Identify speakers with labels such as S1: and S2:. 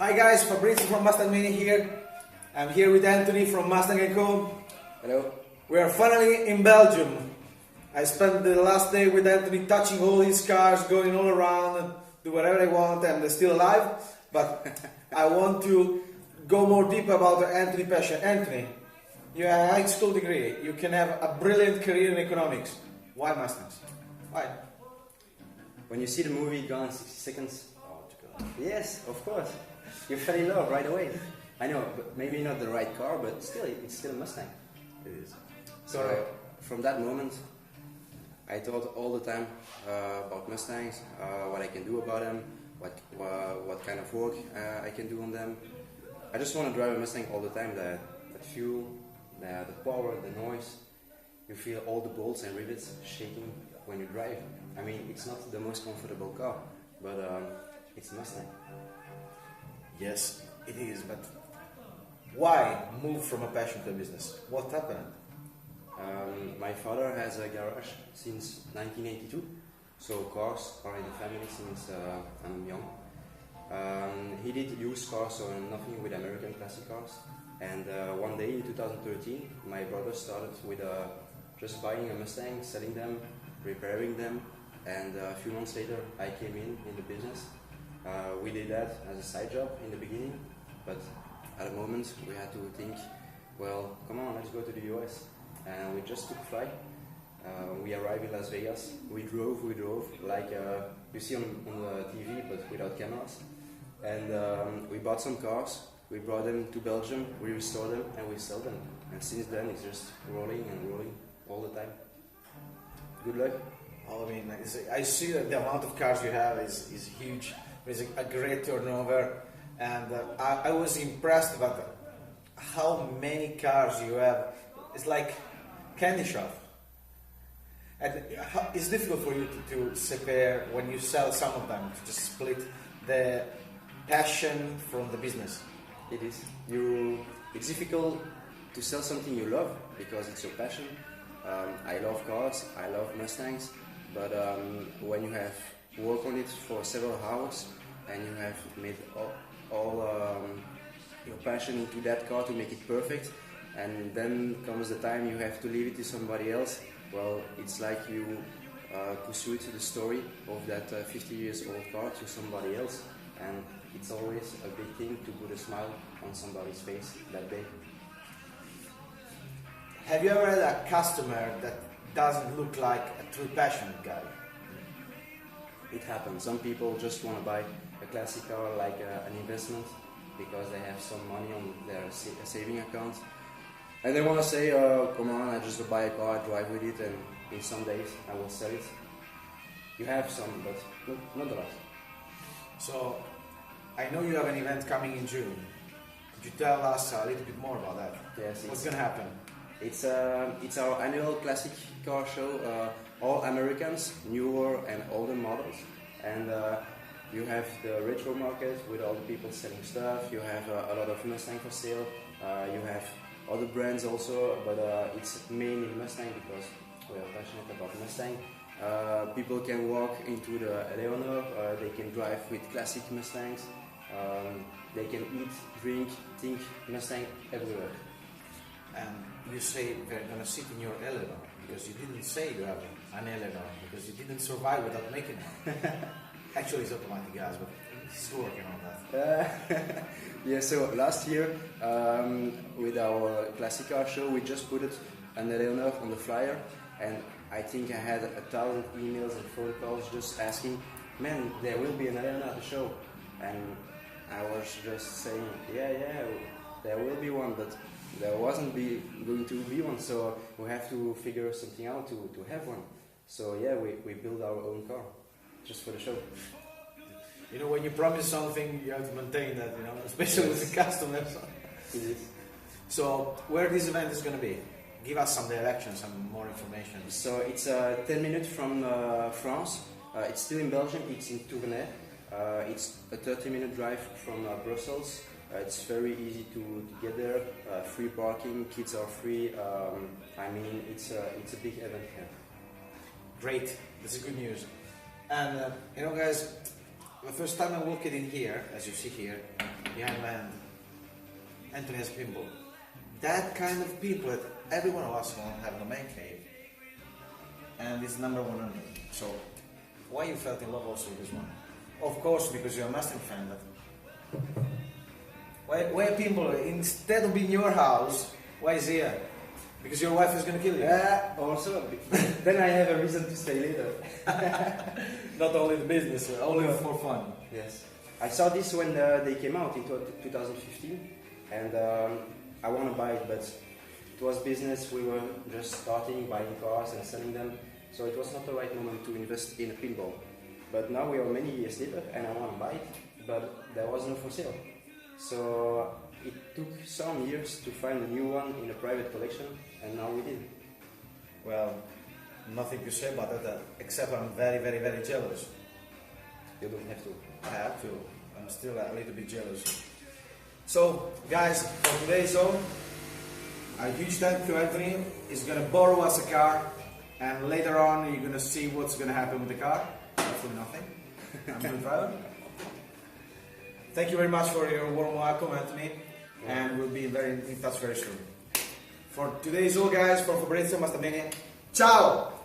S1: Hi guys, Fabrizio from MUSTANGMANIA here. I'm here with Anthony from Mustang & Co.
S2: Hello.
S1: We are finally in Belgium. I spent the last day with Anthony touching all his cars, going all around, do whatever I want, and they're still alive. But I want to go more deep about Anthony passion. Anthony, you have a high school degree. You can have a brilliant career in economics. Why Mustangs? Why?
S2: When you see the movie Gone in 60 Seconds, yes, of course, you fell in love right away. I know, but maybe not the right car, but still, it's still a Mustang.
S1: It is.
S2: So from that moment, I thought all the time about Mustangs, what I can do about them, what kind of work I can do on them. I just want to drive a Mustang all the time. That fuel, the power, the noise. You feel all the bolts and rivets shaking when you drive. I mean, it's not the most comfortable car, but it's a Mustang.
S1: Yes, it is, but why move from a passion to a business? What happened?
S2: My father has a garage since 1982, so cars are in the family since I'm young. He did used cars, so nothing with American classic cars. And one day in 2013, my brother started with just buying a Mustang, selling them, repairing them, and a few months later I came in the business. We did that as a side job in the beginning, but at a moment we had to think, well, come on, let's go to the US. And we just took a flight. We arrived in Las Vegas. We drove like you see on the TV, but without cameras. And we bought some cars. We brought them to Belgium. We restored them and we sell them. And since then, it's just rolling and rolling all the time. Good luck.
S1: Oh, I mean, I see that the amount of cars you have is huge. There's a great turnover, and I was impressed about how many cars you have. It's like candy shop. And it's difficult for you to separate when you sell some of them, to just split the passion from the business.
S2: It is. It's difficult to sell something you love because it's your passion. I love cars, I love Mustangs, but when you have worked on it for several hours and you have made all your passion into that car to make it perfect, and then comes the time you have to leave it to somebody else, well, it's like you pursued the story of that 50 years old car to somebody else, and it's always a big thing to put a smile on somebody's face that day.
S1: Have you ever had a customer that doesn't look like a true passionate guy?
S2: It happens. Some people just want to buy a classic car like an investment because they have some money on their saving account. And they want to say, come on, I just buy a car, drive with it, and in some days I will sell it. You have some, but not a lot.
S1: So, I know you have an event coming in June. Could you tell us a little bit more about that?
S2: Yes.
S1: What's going to happen?
S2: It's our annual classic car show, all Americans, newer and older models. And you have the retro market with all the people selling stuff. You have a lot of Mustang for sale. You have other brands also, but it's mainly Mustang because we are passionate about Mustang. People can walk into the Eleanor, they can drive with classic Mustangs, they can eat, drink, think Mustang everywhere.
S1: And you say they're going to sit in your Eleanor because you didn't say you have an Eleanor because you didn't survive without making it. Actually, it's automatic gas, but it's working on that.
S2: Yeah, so last year with our classic car show, we just put an Eleanor on the flyer, and I think I had 1,000 emails and phone calls just asking, man, there will be an Eleanor at the show. And I was just saying, yeah, there will be one, but there wasn't going to be one, so we have to figure something out to have one. So yeah, we built our own car, just for the show.
S1: You know, when you promise something, you have to maintain that, you know, especially with the customers.
S2: It is.
S1: So, where this event is going to be? Give us some direction, some more information.
S2: So, it's 10 minutes from France. It's still in Belgium, it's in Tournai. It's a 30-minute drive from Brussels. It's very easy to get there. Free parking, kids are free. I mean, it's a big event here.
S1: Great, this is good news. And you know, guys, the first time I walked in here, as you see here, behind my hand, Anthony has a pinball. That kind of people that every one of us want to have in a man cave. And it's number 100. So, why you felt in love also with this one? Of course, because you're a Mustang fan. But why a pinball, instead of being your house, why is here? Because your wife is going to kill you.
S2: Yeah, also. Then I have a reason to stay later.
S1: Not only the business, only for fun.
S2: Yes. I saw this when they came out in 2015, and I want to buy it, but it was business. We were just starting buying cars and selling them, so it was not the right moment to invest in a pinball. But now we are many years later, and I want to buy it, but there was no for sale. So it took some years to find a new one in a private collection, and now we did.
S1: Well, nothing to say about that, except I'm very, very, very jealous.
S2: You don't have to.
S1: I have to. I'm still a little bit jealous. So, guys, for today's show, a huge thank you to Anthony. He's going to borrow us a car, and later on you're going to see what's going to happen with the car. Hopefully nothing. I'm going to drive it. Thank you very much for your warm welcome, Anthony, and we'll be in touch very soon. For today's show, guys, for Fabrizio MUSTANGMANIA, ciao!